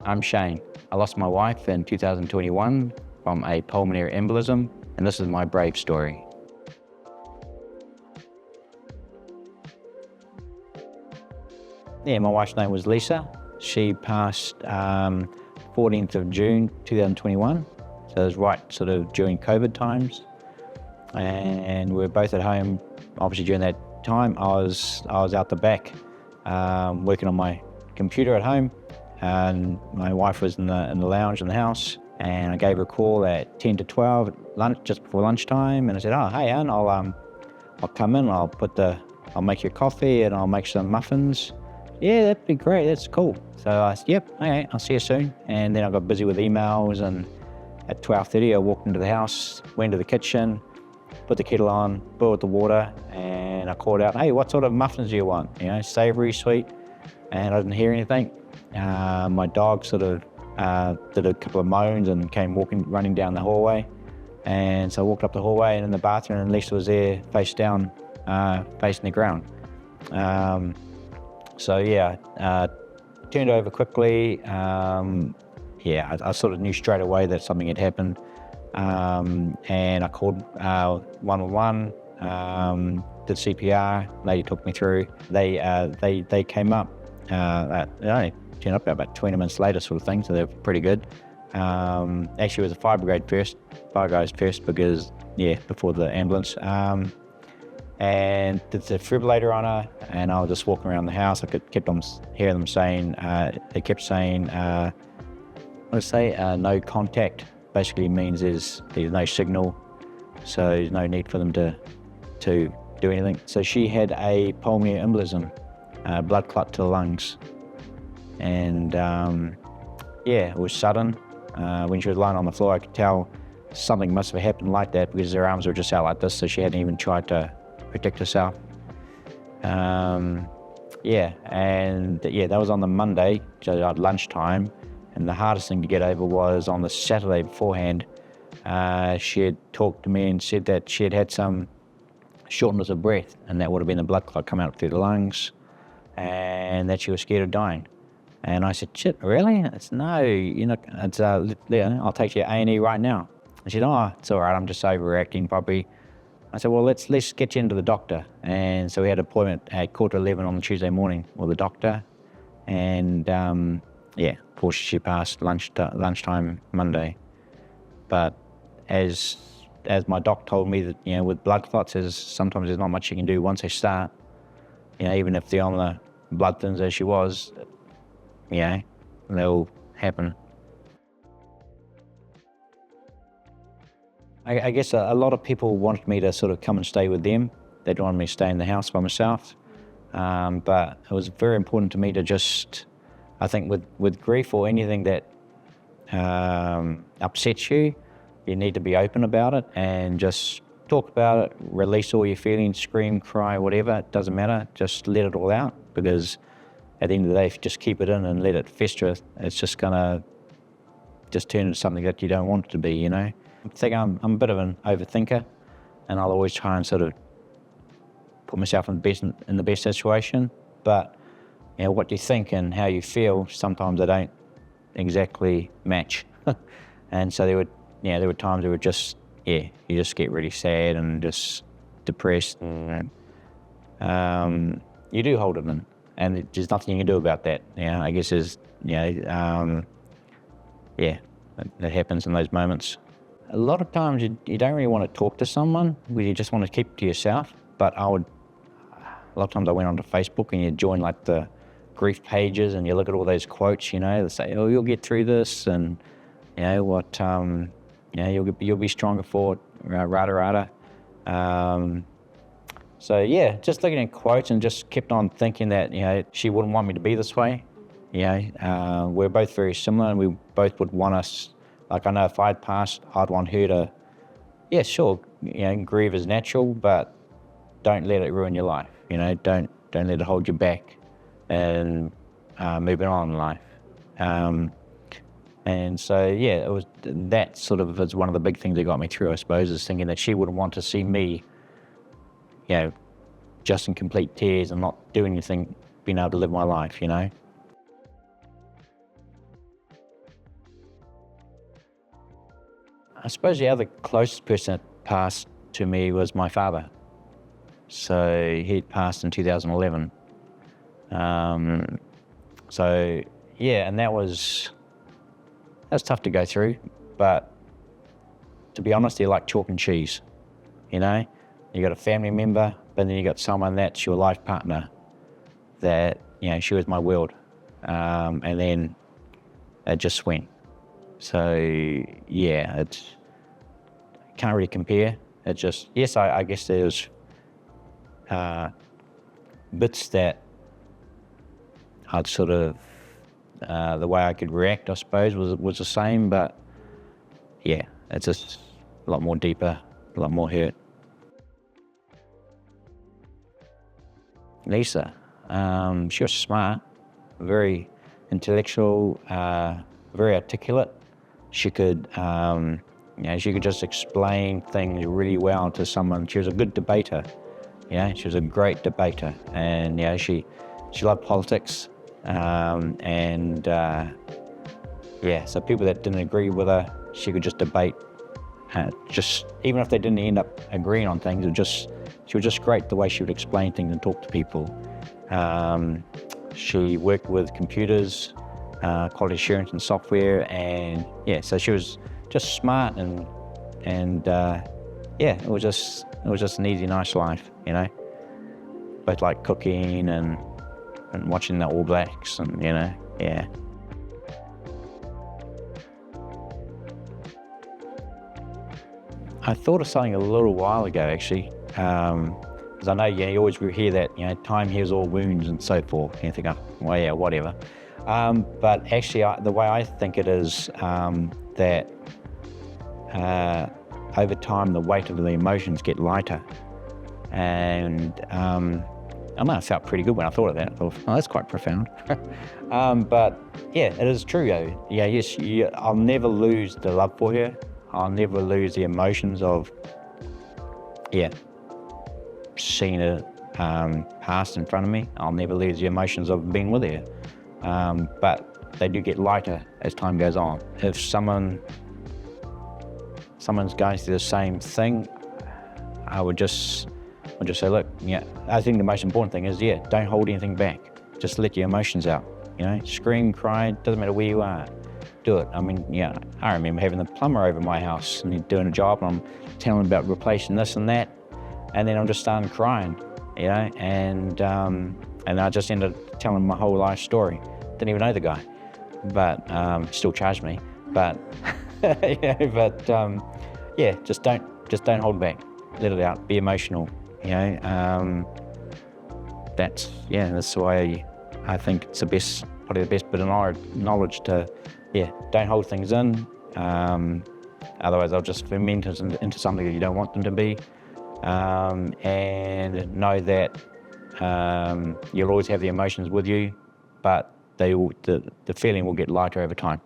I'm Shane. I lost my wife in 2021 from a pulmonary embolism, and this is my brave story. Yeah, my wife's name was Lisa. She passed 14th of June 2021, so it was right sort of during COVID times. And we were both at home. Obviously during that time, I was out the back working on my computer at home, and my wife was in the lounge in the house. And I gave her a call at 10 to 12 at lunch, just before lunchtime, and I said, "Oh, hey, Ann, I'll come in. I'll make you coffee and I'll make some muffins." "Yeah, that'd be great. That's cool." So I said, "Yep, okay, I'll see you soon." And then I got busy with emails, and at 12:30 I walked into the house, went to the kitchen, put the kettle on, boiled the water, and I called out, "Hey, what sort of muffins do you want? Savoury, sweet?" And I didn't hear anything. My dog sort of did a couple of moans and came running down the hallway. And so I walked up the hallway and in the bathroom, and Lisa was there, face down, facing the ground. Turned over quickly. I sort of knew straight away that something had happened. And I called 111, did CPR, lady took me through. They came up, they only turned up about 20 minutes later sort of thing, so they're pretty good. Actually it was a fire guys first because, before the ambulance. And did the defibrillator on her, and I was just walking around the house. I kept on hearing them saying, they kept saying, no contact. Basically means there's no signal, so there's no need for them to do anything. So she had a pulmonary embolism, blood clot to the lungs. And it was sudden. When she was lying on the floor, I could tell something must have happened like that because her arms were just out like this, so she hadn't even tried to protect herself. That was on the Monday, so at lunchtime. And the hardest thing to get over was on the Saturday beforehand. She had talked to me and said that she had had some shortness of breath, and that would have been the blood clot coming out through the lungs, and that she was scared of dying. And I said, "Shit, really?" It's no, I'll take you to A&E right now. And she said, "Oh, it's all right, I'm just overreacting probably." I said, "Well, let's get you into the doctor." And so we had an appointment at 11:15 on the Tuesday morning with the doctor. And unfortunately she passed lunchtime Monday. But as my doc told me that, with blood clots, sometimes there's not much you can do once they start. Even if they're on the blood thinners as she was, they'll happen. I guess a lot of people wanted me to sort of come and stay with them. They didn't want me to stay in the house by myself. But it was very important to me to just, I think with grief or anything that upsets you, you need to be open about it and just talk about it, release all your feelings, scream, cry, whatever, it doesn't matter, just let it all out, because at the end of the day, if you just keep it in and let it fester, it's just gonna just turn into something that you don't want it to be, I think I'm a bit of an overthinker, and I'll always try and sort of put myself in the best situation. But what you think and how you feel, sometimes they don't exactly match. And so there were times where you just get really sad and just depressed, and you do hold it in, and there's nothing you can do about that. I guess that happens in those moments. A lot of times you don't really want to talk to someone, you just want to keep it to yourself. But a lot of times I went onto Facebook and you join like the grief pages and you look at all those quotes, they say, "Oh, you'll get through this," and you'll be stronger for it, rada. Just looking at quotes and just kept on thinking that, she wouldn't want me to be this way. We're both very similar, and we both would want us, like, I know if I'd passed, I'd want her to, grieve is natural, but don't let it ruin your life. Don't let it hold you back and moving on in life. And so, it was that sort of is one of the big things that got me through, I suppose, is thinking that she wouldn't want to see me, just in complete tears and not doing anything, being able to live my life, suppose the other closest person that passed to me was my father. So he passed in 2011. So yeah, and that was tough to go through, but to be honest, they're like chalk and cheese, you know? You got a family member, but then you got someone that's your life partner that, you know, she was my world. And then it just went. So yeah, can't really compare. It just, yes, I guess there's bits that I'd sort of, the way I could react, I suppose, was the same, but yeah, it's just a lot more deeper, a lot more hurt. Lisa, she was smart, very intellectual, very articulate. She could, she could just explain things really well to someone. She was a good debater, she was a great debater, and she loved politics, so people that didn't agree with her, she could just debate. Just even if they didn't end up agreeing on things, she was just great the way she would explain things and talk to people. She worked with computers, quality assurance and software, and so she was just smart and it was just an easy, nice life, both like cooking and watching the All Blacks and I thought of something a little while ago actually, because I know you always hear that time heals all wounds and so forth, and you think, oh, well, yeah, whatever. But actually, the way I think it is that over time the weight of the emotions get lighter, and I know it felt pretty good when I thought of that. I thought, oh, that's quite profound. But yeah, it is true though. Yeah, yes, I'll never lose the love for her. I'll never lose the emotions of, seeing her pass in front of me. I'll never lose the emotions of being with her. But they do get lighter as time goes on. If someone's going through the same thing, I would just say, look, I think the most important thing is, don't hold anything back. Just let your emotions out. Scream, cry, doesn't matter where you are. Do it. I mean, I remember having the plumber over my house and he's doing a job, and I'm telling him about replacing this and that, and then I'm just starting crying, and I just ended up telling him my whole life story. Didn't even know the guy, but still charged me. But just don't hold back. Let it out. Be emotional. That's the way I think it's probably the best bit of knowledge to. Don't hold things in, otherwise they'll just ferment into something that you don't want them to be, and know that you'll always have the emotions with you, but the feeling will get lighter over time.